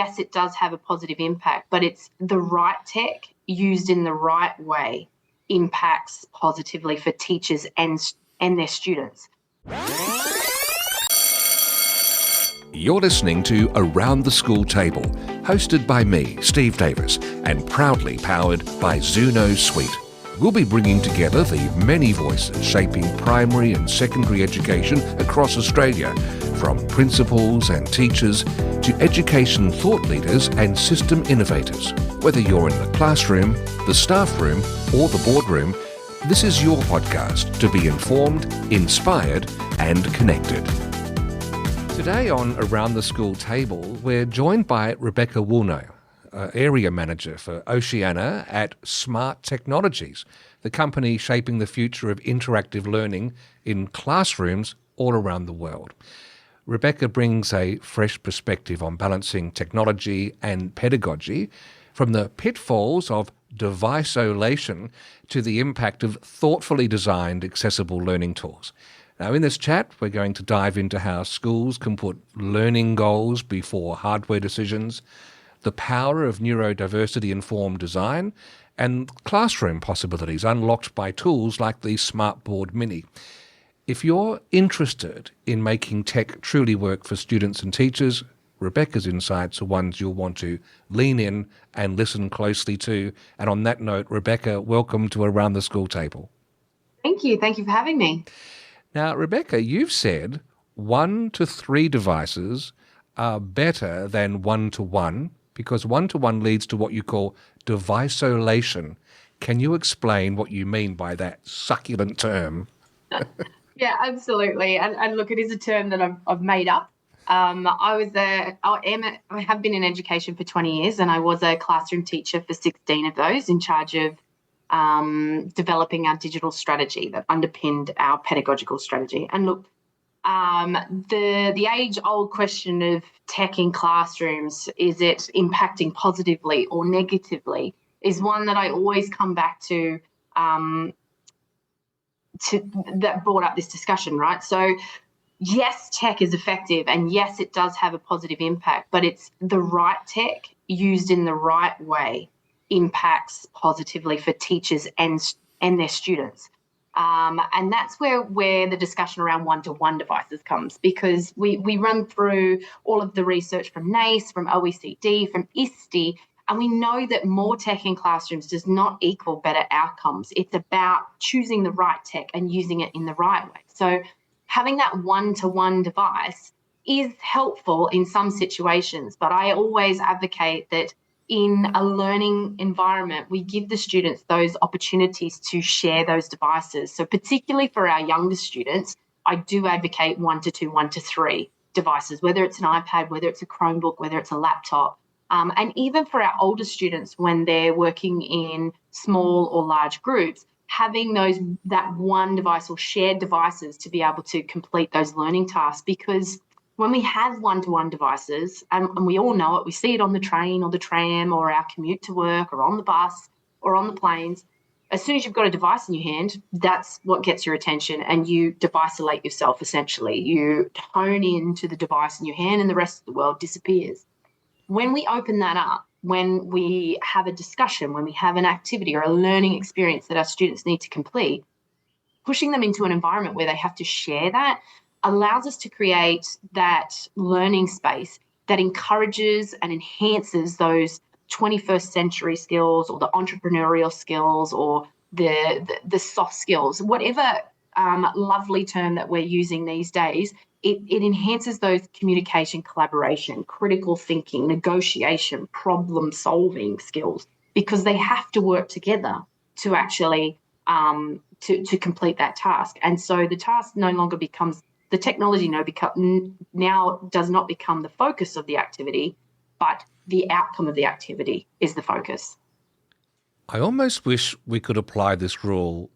yes, it does have a positive impact, but it's the right tech used in the right way impacts positively for teachers and their students. You're listening to Around the School Table, hosted by me, Steve Davis, and proudly powered by Xuno Suite. We'll be bringing together the many voices shaping primary and secondary education across Australia, from principals and teachers to education thought leaders and system innovators. Whether you're in the classroom, the staff room, or the boardroom, this is your podcast to be informed, inspired, and connected. Today on Around the School Table, we're joined by Rebecca Woolnough, Area Manager for Oceania at Smart Technologies, the company shaping the future of interactive learning in classrooms all around the world. Rebecca brings a fresh perspective on balancing technology and pedagogy, from the pitfalls of device-olation to the impact of thoughtfully designed accessible learning tools. Now, in this chat, we're going to dive into how schools can put learning goals before hardware decisions, the power of neurodiversity-informed design, and classroom possibilities unlocked by tools like the Smartboard Mini. If you're interested in making tech truly work for students and teachers, Rebecca's insights are ones you'll want to lean in and listen closely to. And on that note, Rebecca, welcome to Around the School Table. Thank you. Thank you for having me. Now, Rebecca, you've said 1 to 3 devices are better than 1-to-1 because 1-to-1 leads to what you call device-olation. Can you explain what you mean by that succulent term? Yeah, absolutely. And look, it is a term that I've made up. I have been in education for 20 years, and I was a classroom teacher for 16 of those, in charge of developing our digital strategy that underpinned our pedagogical strategy. And look, the age-old question of tech in classrooms, is it impacting positively or negatively, is one that I always come back to that brought up this discussion, right? So yes, tech is effective, and yes, it does have a positive impact, but it's the right tech used in the right way impacts positively for teachers and their students. And that's where the discussion around 1-to-1 devices comes, because we run through all of the research from NACE, from OECD, from ISTE, and we know that more tech in classrooms does not equal better outcomes. It's about choosing the right tech and using it in the right way. So having that 1-to-1 device is helpful in some situations, but I always advocate that in a learning environment, we give the students those opportunities to share those devices. So particularly for our younger students, I do advocate 1-to-2, 1-to-3 devices, whether it's an iPad, whether it's a Chromebook, whether it's a laptop. And even for our older students, when they're working in small or large groups, having that one device or shared devices to be able to complete those learning tasks. Because when we have 1-to-1 devices, and we all know it, we see it on the train or the tram or our commute to work or on the bus or on the planes, as soon as you've got a device in your hand, that's what gets your attention, and you device-olate yourself, essentially. You hone into the device in your hand and the rest of the world disappears. When we open that up, when we have a discussion, when we have an activity or a learning experience that our students need to complete, pushing them into an environment where they have to share that allows us to create that learning space that encourages and enhances those 21st century skills or the entrepreneurial skills or the soft skills, whatever lovely term that we're using these days. It enhances those communication, collaboration, critical thinking, negotiation, problem-solving skills, because they have to work together to actually to complete that task. And so the task no longer becomes, the technology now does not become the focus of the activity, but the outcome of the activity is the focus. I almost wish we could apply this rule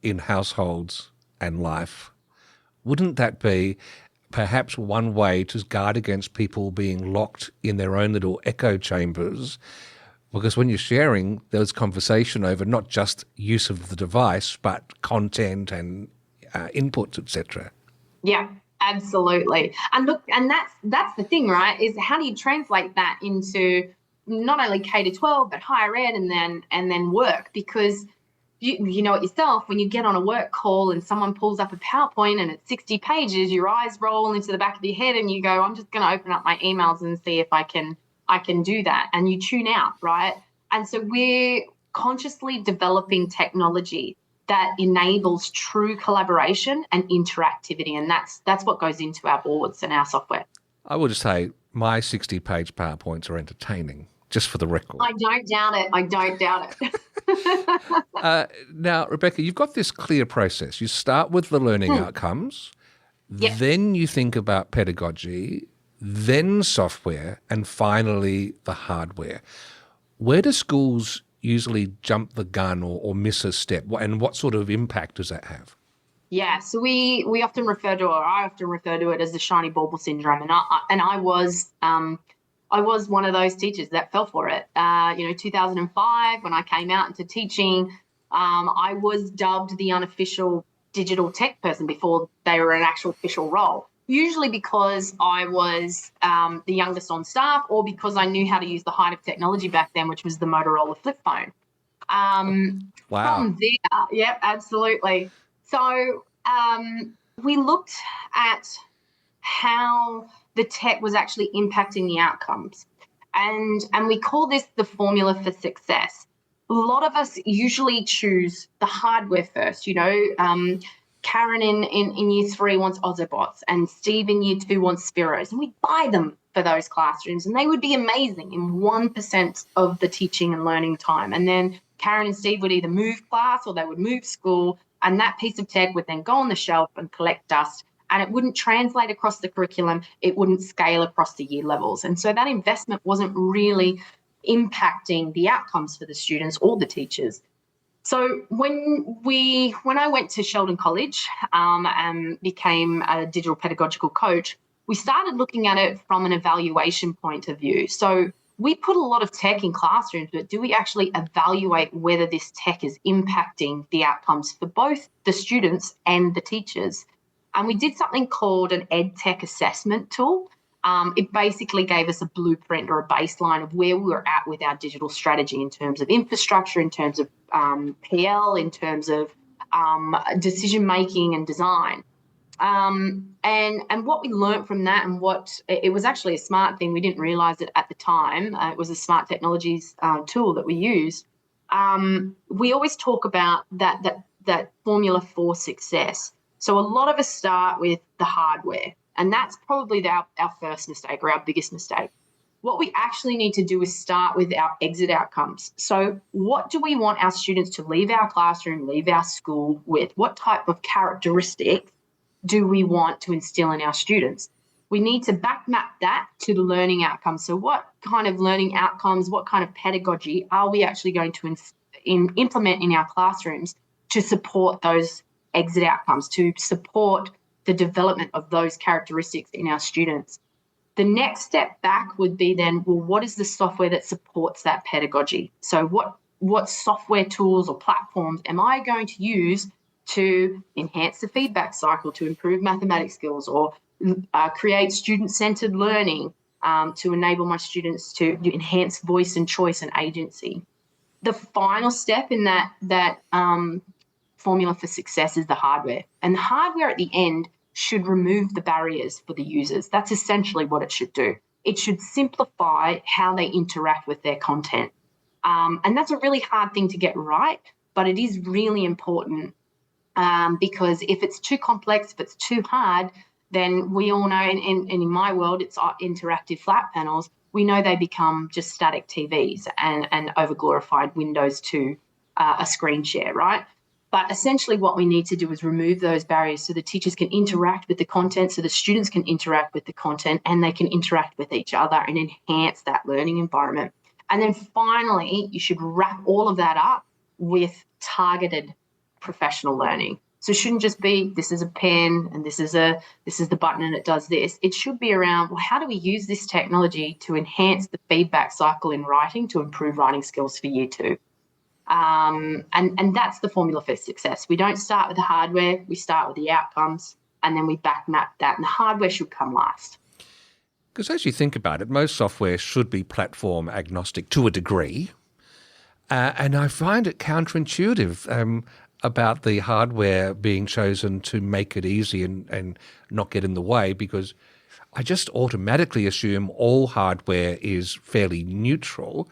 in households and life. Wouldn't that be perhaps one way to guard against people being locked in their own little echo chambers? Because when you're sharing, there's conversation over not just use of the device, but content and inputs, etc. Yeah, Absolutely. And look, and that's the thing, right? Is how do you translate that into not only K to 12 but higher ed and then work? Because you know it yourself, when you get on a work call and someone pulls up a PowerPoint and it's 60 pages, your eyes roll into the back of your head and you go, I'm just going to open up my emails and see if I can do that. And you tune out, right? And so we're consciously developing technology that enables true collaboration and interactivity. And that's what goes into our boards and our software. I would say my 60-page PowerPoints are entertaining, just for the record. I don't doubt it. Now, Rebecca, you've got this clear process. You start with the learning outcomes, then you think about pedagogy, then software, and finally the hardware. Where do schools usually jump the gun or miss a step, and what sort of impact does that have? Yeah, so we often refer to, or I often refer to it as the shiny bauble syndrome, and I was one of those teachers that fell for it. 2005, when I came out into teaching, I was dubbed the unofficial digital tech person before they were an actual official role. Usually because I was the youngest on staff, or because I knew how to use the height of technology back then, which was the Motorola flip phone. Wow. From there, yeah, absolutely. So we looked at how the tech was actually impacting the outcomes, and we call this the formula for success. A lot of us usually choose the hardware first, Karen in year 3 wants Ozobots and Steve in year 2 wants Spiros, and we buy them for those classrooms and they would be amazing in 1% of the teaching and learning time. And then Karen and Steve would either move class or they would move school, and that piece of tech would then go on the shelf and collect dust, and it wouldn't translate across the curriculum, it wouldn't scale across the year levels. And so that investment wasn't really impacting the outcomes for the students or the teachers. So when I went to Sheldon College and became a digital pedagogical coach, we started looking at it from an evaluation point of view. So we put a lot of tech in classrooms, but do we actually evaluate whether this tech is impacting the outcomes for both the students and the teachers? And we did something called an ed tech assessment tool. It basically gave us a blueprint or a baseline of where we were at with our digital strategy in terms of infrastructure, in terms of PL, in terms of decision-making and design. And what we learned from that, and it was actually a smart thing, we didn't realise it at the time, it was a smart technologies tool that we used. We always talk about that formula for success. So a lot of us start with the hardware, and that's probably our first mistake or our biggest mistake. What we actually need to do is start with our exit outcomes. So what do we want our students to leave our classroom, leave our school with? What type of characteristics do we want to instill in our students? We need to back map that to the learning outcomes. So what kind of learning outcomes, what kind of pedagogy are we actually going to implement in our classrooms to support those exit outcomes, to support the development of those characteristics in our students? The next step back would be then, well, what is the software that supports that pedagogy? So what software tools or platforms am I going to use to enhance the feedback cycle, to improve mathematics skills, or create student-centered learning to enable my students to enhance voice and choice and agency? The final step in that formula for success is the hardware. And the hardware at the end should remove the barriers for the users. That's essentially what it should do. It should simplify how they interact with their content. And that's a really hard thing to get right, but it is really important because if it's too complex, if it's too hard, then we all know, and in my world, it's interactive flat panels, we know they become just static TVs and over-glorified windows to a screen share, right? But essentially what we need to do is remove those barriers so the teachers can interact with the content, so the students can interact with the content, and they can interact with each other and enhance that learning environment. And then finally, you should wrap all of that up with targeted professional learning. So it shouldn't just be, this is a pen and this is the button and it does this. It should be around, well, how do we use this technology to enhance the feedback cycle in writing to improve writing skills for year 2? And that's the formula for success. We don't start with the hardware, we start with the outcomes, and then we back map that, and the hardware should come last. Because as you think about it, most software should be platform agnostic to a degree. And I find it counterintuitive about the hardware being chosen to make it easy and not get in the way, because I just automatically assume all hardware is fairly neutral.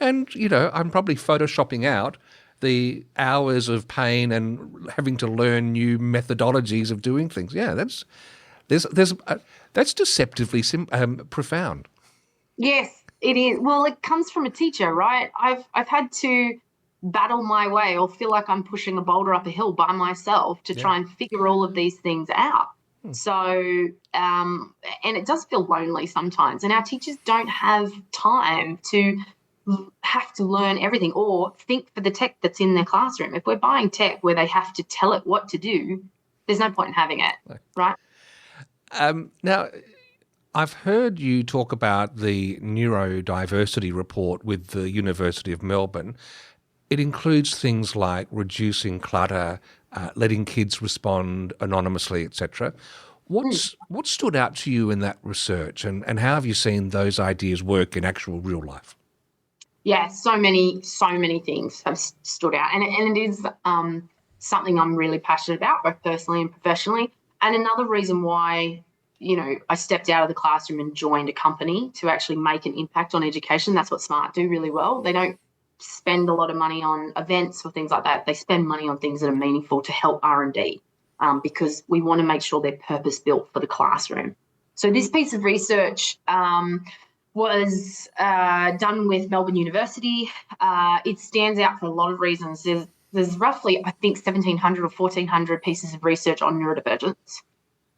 And, I'm probably photoshopping out the hours of pain and having to learn new methodologies of doing things. Yeah, that's deceptively profound. Yes, it is. Well, it comes from a teacher, right? I've had to battle my way or feel like I'm pushing a boulder up a hill by myself to try and figure all of these things out. So, and it does feel lonely sometimes. And our teachers don't have time to have to learn everything or think for the tech that's in their classroom. If we're buying tech where they have to tell it what to do, there's no point in having it, right? Now, I've heard you talk about the neurodiversity report with the University of Melbourne. It includes things like reducing clutter, letting kids respond anonymously, etc. What stood out to you in that research, and how have you seen those ideas work in actual real life? Yeah, so many things have stood out, and it is something I'm really passionate about, both personally and professionally. And another reason why, I stepped out of the classroom and joined a company to actually make an impact on education. That's what Smart do really well. They don't spend a lot of money on events or things like that. They spend money on things that are meaningful to help R&D, because we want to make sure they're purpose-built for the classroom. So this piece of research was done with Melbourne University. It stands out for a lot of reasons. There's roughly, I think, 1,700 or 1,400 pieces of research on neurodivergence.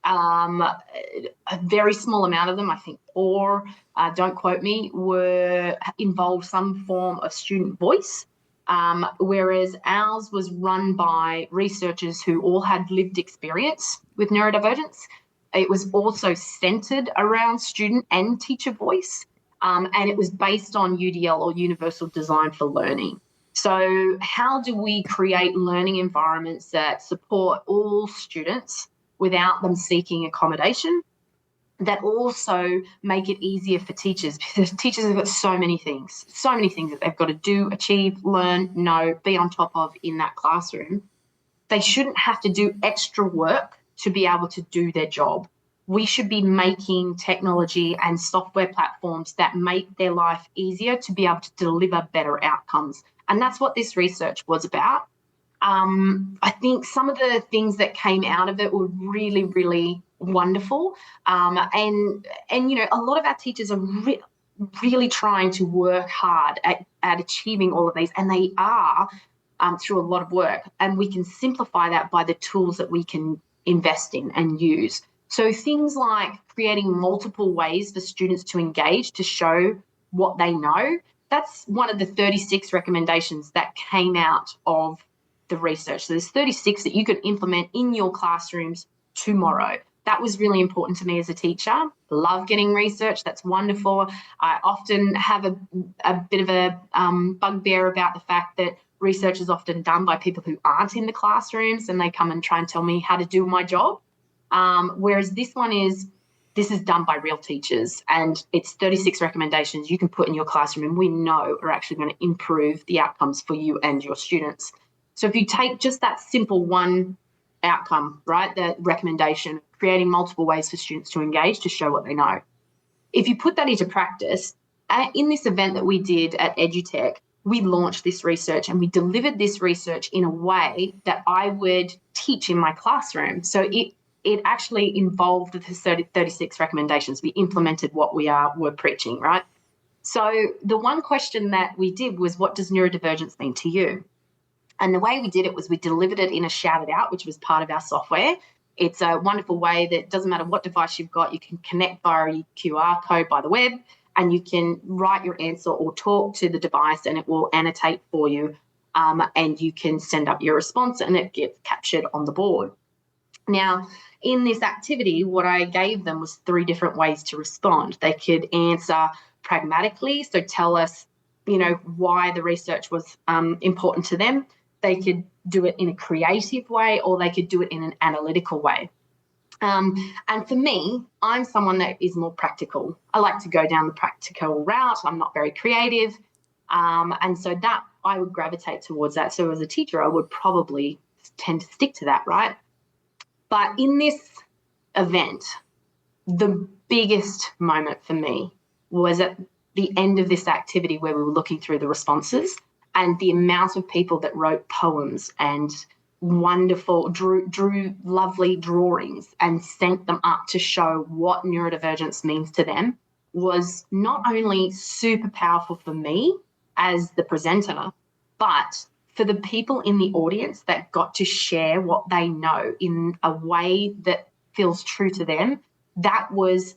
A very small amount of them, I think 4, don't quote me, involved some form of student voice, whereas ours was run by researchers who all had lived experience with neurodivergence. It was also centred around student and teacher voice, and it was based on UDL, or Universal Design for Learning. So how do we create learning environments that support all students without them seeking accommodation, that also make it easier for teachers, because teachers have got so many things that they've got to do, achieve, learn, know, be on top of in that classroom. They shouldn't have to do extra work to be able to do their job. We should be making technology and software platforms that make their life easier to be able to deliver better outcomes. And that's what this research was about. I think some of the things that came out of it were really, really wonderful. And a lot of our teachers are really trying to work hard at achieving all of these, and they are through a lot of work. And we can simplify that by the tools that we can invest in and use. So things like creating multiple ways for students to engage, to show what they know. That's one of the 36 recommendations that came out of the research. So there's 36 that you could implement in your classrooms tomorrow. That was really important to me as a teacher. Love getting research. That's wonderful. I often have a bit of a bugbear about the fact that research is often done by people who aren't in the classrooms, and they come and try and tell me how to do my job. Whereas this is done by real teachers, and it's 36 recommendations you can put in your classroom and we know are actually going to improve the outcomes for you and your students. So if you take just that simple one outcome, right, the recommendation, creating multiple ways for students to engage, to show what they know. If you put that into practice, in this event that we did at EduTech, we launched this research and we delivered this research in a way that I would teach in my classroom. So it actually involved the 36 recommendations. We implemented what were preaching, right? So the one question that we did was, what does neurodivergence mean to you? And the way we did it was we delivered it in a shout it out, which was part of our software. It's a wonderful way that doesn't matter what device you've got, you can connect via a QR code by the web, and you can write your answer or talk to the device and it will annotate for you, and you can send up your response and it gets captured on the board. Now, in this activity, what I gave them was 3 different ways to respond. They could answer pragmatically, so tell us, why the research was important to them. They could do it in a creative way, or they could do it in an analytical way. And for me, I'm someone that is more practical. I like to go down the practical route. I'm not very creative. And so that I would gravitate towards that. So as a teacher, I would probably tend to stick to that, right? But in this event, the biggest moment for me was at the end of this activity where we were looking through the responses and the amount of people that wrote poems and wonderful, drew lovely drawings and sent them up to show what neurodivergence means to them was not only super powerful for me as the presenter, but for the people in the audience that got to share what they know in a way that feels true to them. That was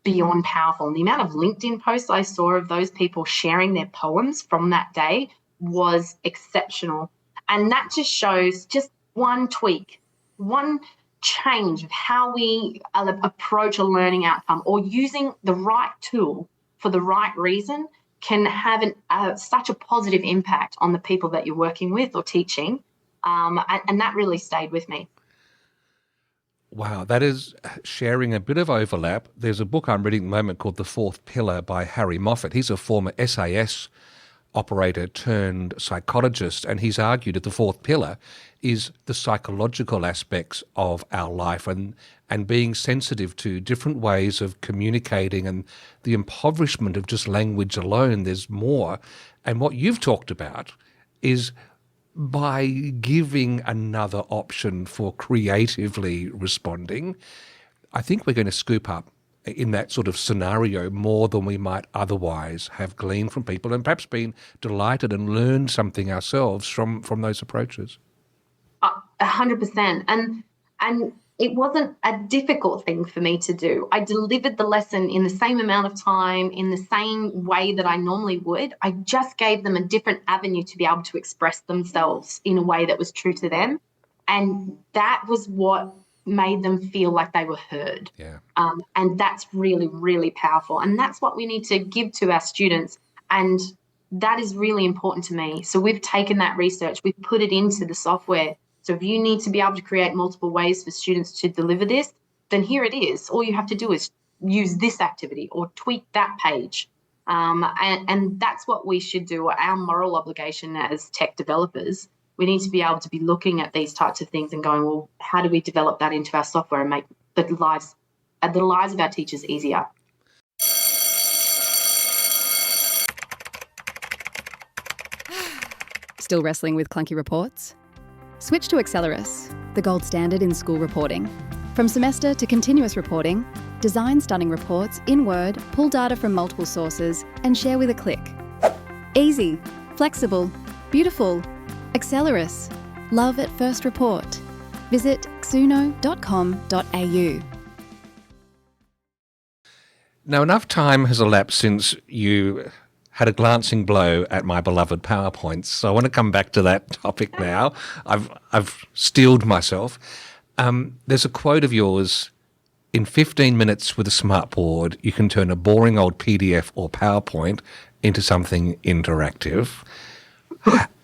beyond powerful. And the amount of LinkedIn posts I saw of those people sharing their poems from that day was exceptional. And that just shows just one tweak, one change of how we approach a learning outcome, or using the right tool for the right reason can have such a positive impact on the people that you're working with or teaching. And that really stayed with me. Wow, that is sharing a bit of overlap. There's a book I'm reading at the moment called The Fourth Pillar by Harry Moffat. He's a former SAS operator turned psychologist, and he's argued that the fourth pillar is the psychological aspects of our life and being sensitive to different ways of communicating and the impoverishment of just language alone. There's more. And what you've talked about is by giving another option for creatively responding, I think we're going to scoop up in that sort of scenario more than we might otherwise have gleaned from people and perhaps been delighted and learned something ourselves from those approaches. 100%. And it wasn't a difficult thing for me to do. I delivered the lesson in the same amount of time, in the same way that I normally would. I just gave them a different avenue to be able to express themselves in a way that was true to them. And that was what made them feel like they were heard. Yeah. And that's really, really powerful. And that's what we need to give to our students. And that is really important to me. So we've taken that research, we've put it into the software. So if you need to be able to create multiple ways for students to deliver this, then here it is. All you have to do is use this activity or tweak that page. And that's what we should do. Our moral obligation as tech developers, we need to be able to be looking at these types of things and going, well, how do we develop that into our software and make the lives of our teachers easier? Still wrestling with clunky reports? Switch to Accelerus, the gold standard in school reporting. From semester to continuous reporting, design stunning reports in Word, pull data from multiple sources, and share with a click. Easy, flexible, beautiful. Accelerus. Love at first report. Visit xuno.com.au. Now, enough time has elapsed since you had a glancing blow at my beloved PowerPoints, so I want to come back to that topic now. I've steeled myself. There's a quote of yours: in 15 minutes with a smartboard, you can turn a boring old PDF or PowerPoint into something interactive.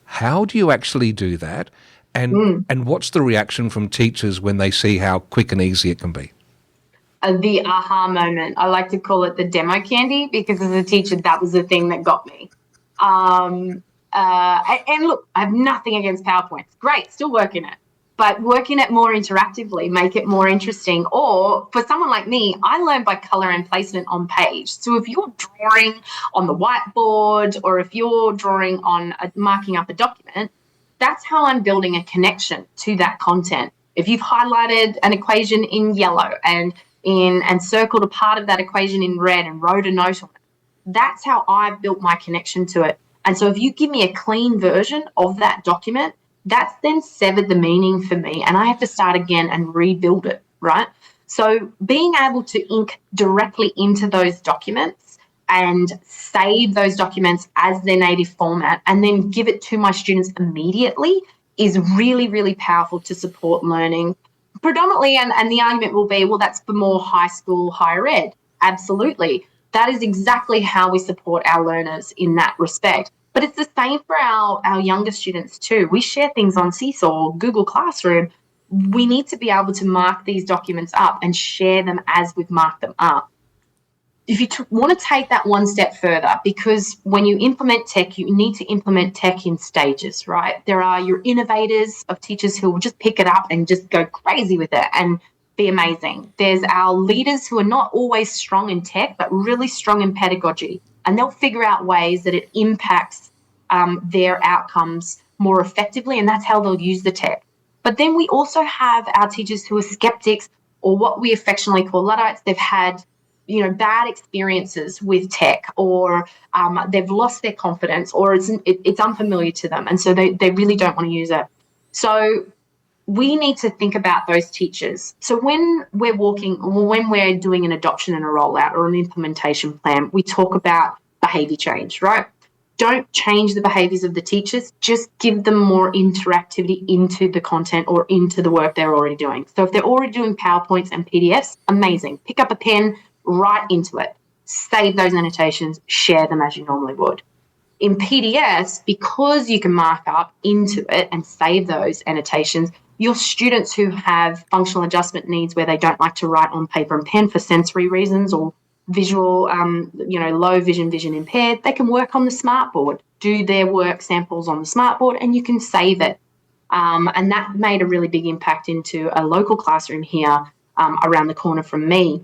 How do you actually do that? And what's the reaction from teachers when they see how quick and easy it can be? The aha moment. I like to call it the demo candy, because as a teacher, that was the thing that got me. And look, I have nothing against PowerPoints. Great, still working it. But working it more interactively, make it more interesting. Or for someone like me, I learn by colour and placement on page. So if you're drawing on the whiteboard, or if you're drawing on marking up a document, that's how I'm building a connection to that content. If you've highlighted an equation in yellow and circled a part of that equation in red and wrote a note on it, that's how I've built my connection to it. And so if you give me a clean version of that document, that's then severed the meaning for me, and I have to start again and rebuild it, right? So being able to ink directly into those documents and save those documents as their native format and then give it to my students immediately is really, really powerful to support learning. Predominantly, and the argument will be, well, that's for more high school, higher ed. Absolutely. That is exactly how we support our learners in that respect. But it's the same for our younger students too. We share things on Seesaw or Google Classroom. we need to be able to mark these documents up and share them as we've marked them up. If you want to take that one step further, because when you implement tech, you need to implement tech in stages, right? There are your innovators of teachers who will just pick it up and just go crazy with it and be amazing. There's our leaders who are not always strong in tech, but really strong in pedagogy, and they'll figure out ways that it impacts their outcomes more effectively, and that's how they'll use the tech. But then we also have our teachers who are skeptics, or what we affectionately call Luddites. They've had bad experiences with tech, or they've lost their confidence, or it's unfamiliar to them, and so they really don't want to use it. So we need to think about those teachers. So when we're doing an adoption and a rollout or an implementation plan, we talk about behaviour change, right? Don't change the behaviours of the teachers, just give them more interactivity into the content or into the work they're already doing. So if they're already doing PowerPoints and PDFs, amazing. Pick up a pen, write into it, save those annotations, share them as you normally would. In PDFs, because you can mark up into it and save those annotations, your students who have functional adjustment needs where they don't like to write on paper and pen for sensory reasons, or visual, low vision impaired, they can work on the smartboard, do their work samples on the smartboard, and you can save it. And that made a really big impact into a local classroom here around the corner from me,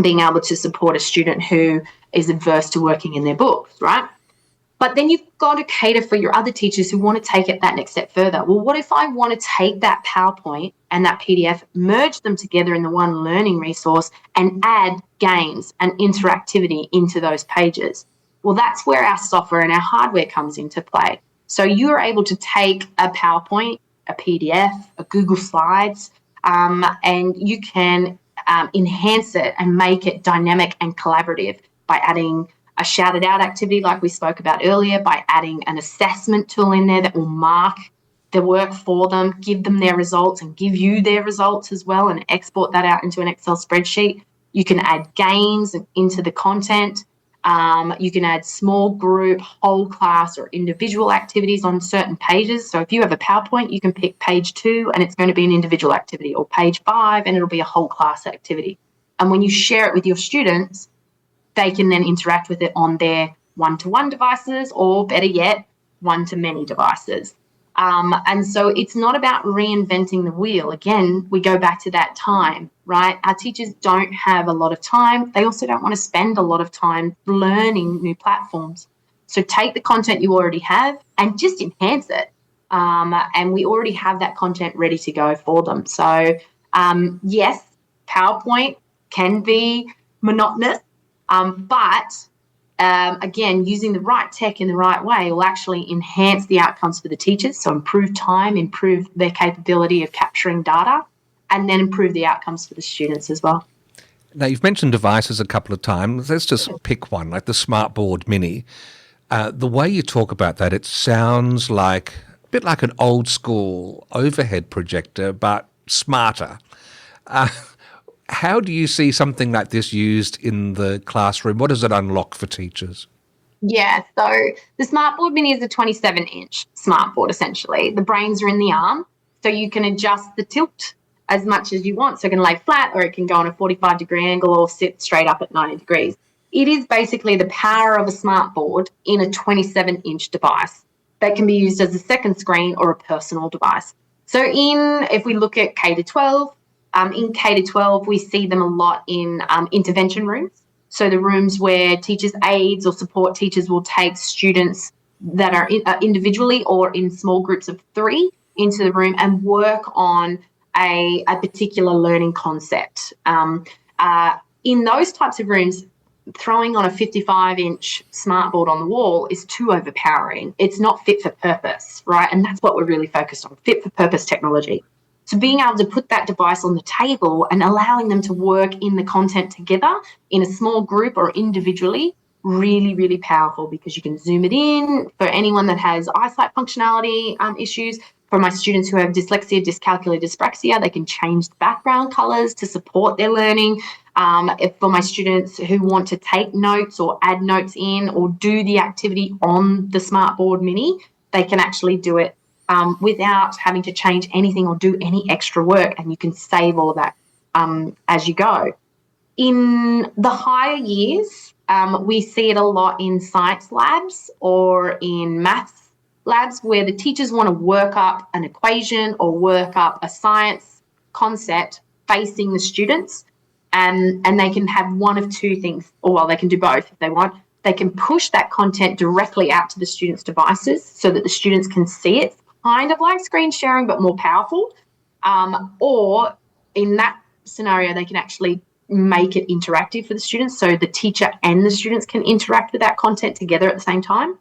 being able to support a student who is adverse to working in their books, right? But then you've got to cater for your other teachers who want to take it that next step further. Well, what if I want to take that PowerPoint and that PDF, merge them together in the one learning resource and add games and interactivity into those pages? Well, that's where our software and our hardware comes into play. So you are able to take a PowerPoint, a PDF, a Google Slides, and you can enhance it and make it dynamic and collaborative by adding a shouted out activity like we spoke about earlier, by adding an assessment tool in there that will mark the work for them, give them their results and give you their results as well, and export that out into an Excel spreadsheet. You can add games into the content. You can add small group, whole class or individual activities on certain pages. So if you have a PowerPoint, you can pick page 2 and it's going to be an individual activity, or page 5 and it'll be a whole class activity. And when you share it with your students, they can then interact with it on their one-to-one devices, or better yet, one-to-many devices. And so it's not about reinventing the wheel. Again, we go back to that time, right? Our teachers don't have a lot of time. They also don't want to spend a lot of time learning new platforms. So take the content you already have and just enhance it. And we already have that content ready to go for them. So yes, PowerPoint can be monotonous, but again, using the right tech in the right way will actually enhance the outcomes for the teachers. So improve time, improve their capability of capturing data, and then improve the outcomes for the students as well. Now, you've mentioned devices a couple of times. Let's just pick one, like the Smartboard Mini. The way you talk about that, it sounds like a bit like an old school overhead projector, but smarter. How do you see something like this used in the classroom? What does it unlock for teachers? Yeah, so the Smartboard Mini is a 27-inch smartboard, essentially. The brains are in the arm, so you can adjust the tilt as much as you want. So it can lay flat, or it can go on a 45-degree angle, or sit straight up at 90 degrees. It is basically the power of a smartboard in a 27-inch device that can be used as a second screen or a personal device. So if we look at K-12, in K-12, we see them a lot in intervention rooms. So the rooms where teachers' aides or support teachers will take students that are individually or in small groups of 3 into the room and work on a particular learning concept. In those types of rooms, throwing on a 55-inch smartboard on the wall is too overpowering. It's not fit for purpose, right? And that's what we're really focused on, fit for purpose technology. So being able to put that device on the table and allowing them to work in the content together in a small group or individually, really, really powerful, because you can zoom it in for anyone that has eyesight functionality issues. For my students who have dyslexia, dyscalculia, dyspraxia, they can change the background colours to support their learning. For my students who want to take notes or add notes in or do the activity on the Smartboard Mini, they can actually do it without having to change anything or do any extra work, and you can save all of that as you go. In the higher years, we see it a lot in science labs or in maths labs where the teachers want to work up an equation or work up a science concept facing the students, and they can have one of two things, or well, they can do both if they want. They can push that content directly out to the students' devices so that the students can see it, kind of like screen sharing but more powerful, or in that scenario they can actually make it interactive for the students so the teacher and the students can interact with that content together at the same time.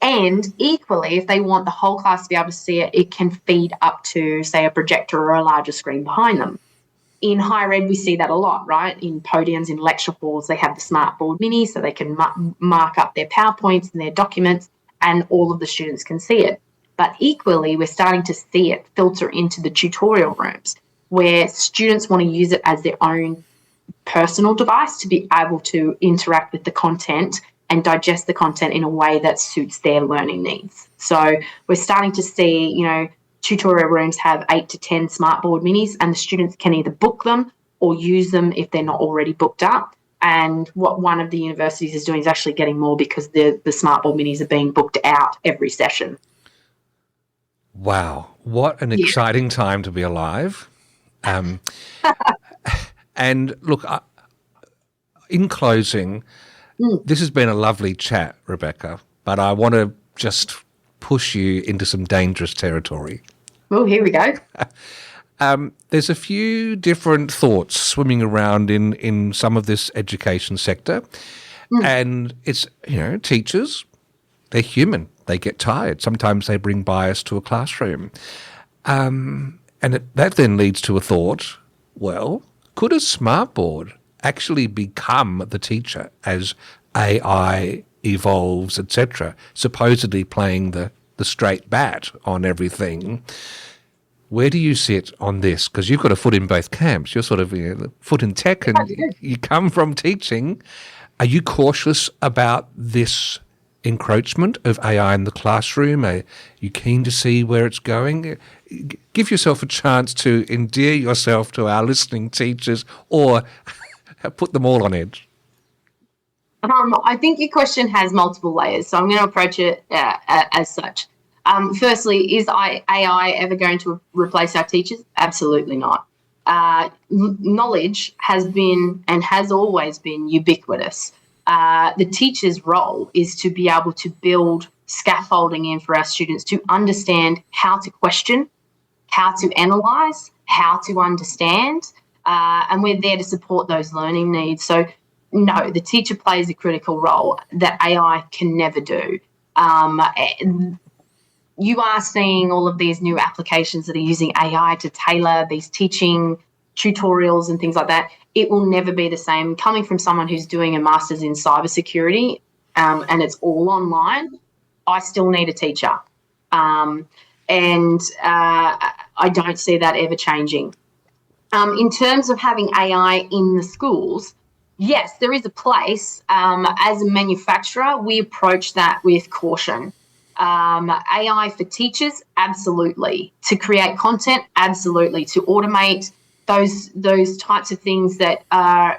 And equally, if they want the whole class to be able to see it, it can feed up to, say, a projector or a larger screen behind them. In higher ed, we see that a lot, right? In podiums, in lecture halls, they have the smartboard mini so they can mark up their PowerPoints and their documents and all of the students can see it. But equally, we're starting to see it filter into the tutorial rooms where students want to use it as their own personal device to be able to interact with the content and digest the content in a way that suits their learning needs. So we're starting to see, tutorial rooms have 8 to 10 smartboard minis, and the students can either book them or use them if they're not already booked up. And what one of the universities is doing is actually getting more because the smartboard minis are being booked out every session. Wow, what an exciting time to be alive. And look, in closing, this has been a lovely chat, Rebecca, but I want to just push you into some dangerous territory. Oh, here we go. There's a few different thoughts swimming around in some of this education sector. And it's, teachers, they're human. They get tired. Sometimes they bring bias to a classroom. And that then leads to a thought, well, could a smartboard actually become the teacher as AI evolves, etc., supposedly playing the straight bat on everything? Where do you sit on this? Because you've got a foot in both camps. You're sort of foot in tech and you come from teaching. Are you cautious about this encroachment of AI in the classroom? Are you keen to see where it's going? Give yourself a chance to endear yourself to our listening teachers or put them all on edge. I think your question has multiple layers, so I'm going to approach it as such. Firstly, is AI ever going to replace our teachers? Absolutely not. Knowledge has been and has always been ubiquitous. The teacher's role is to be able to build scaffolding in for our students to understand how to question, how to analyse, how to understand, and we're there to support those learning needs. So, no, the teacher plays a critical role that AI can never do. You are seeing all of these new applications that are using AI to tailor these teaching tutorials and things like that. It will never be the same. Coming from someone who's doing a master's in cybersecurity and it's all online, I still need a teacher. And I don't see that ever changing. In terms of having AI in the schools, yes, there is a place. As a manufacturer, we approach that with caution. AI for teachers, absolutely. To create content, absolutely. To automate those types of things that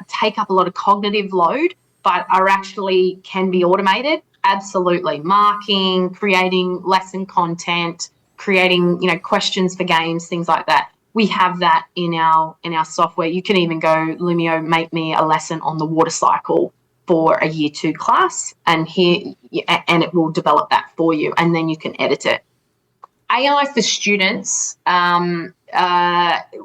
take up a lot of cognitive load but are actually can be automated, absolutely. Marking, creating lesson content, creating questions for games, things like that. We have that in our software. You can even go, Lumio, make me a lesson on the water cycle for a year 2 class, and it will develop that for you, and then you can edit it. AI for students,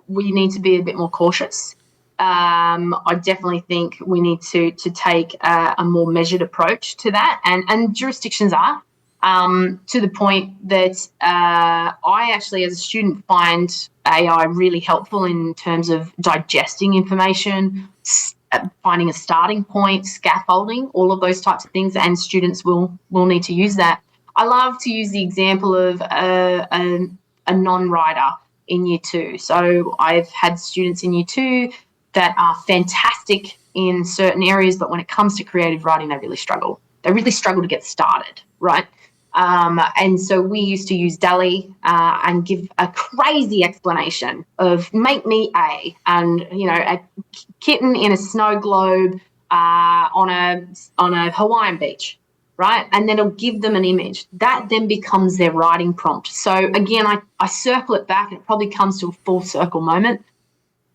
we need to be a bit more cautious. I definitely think we need to take a more measured approach to that, and jurisdictions are. To the point that I actually, as a student, find AI really helpful in terms of digesting information, finding a starting point, scaffolding, all of those types of things, and students will need to use that. I love to use the example of a non-writer in Year 2. So I've had students in Year 2 that are fantastic in certain areas, but when it comes to creative writing, they really struggle. They really struggle to get started, right? And so we used to use DALL-E and give a crazy explanation of make me A, and, a kitten in a snow globe on a Hawaiian beach, right? And then it'll give them an image. That then becomes their writing prompt. So again, I circle it back, and it probably comes to a full circle moment.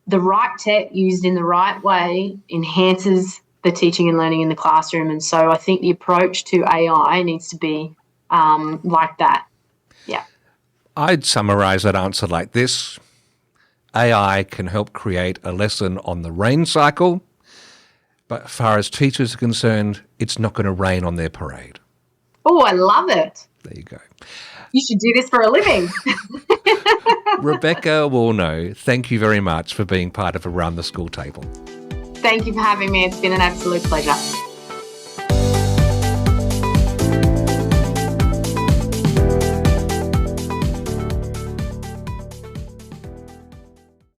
The right tech used in the right way enhances the teaching and learning in the classroom. And so I think the approach to AI needs to be like that. Yeah. I'd summarise that answer like this. AI can help create a lesson on the rain cycle, but as far as teachers are concerned, it's not going to rain on their parade. Oh, I love it. There you go. You should do this for a living. Rebecca Woolnough, thank you very much for being part of Around the School Table. Thank you for having me. It's been an absolute pleasure.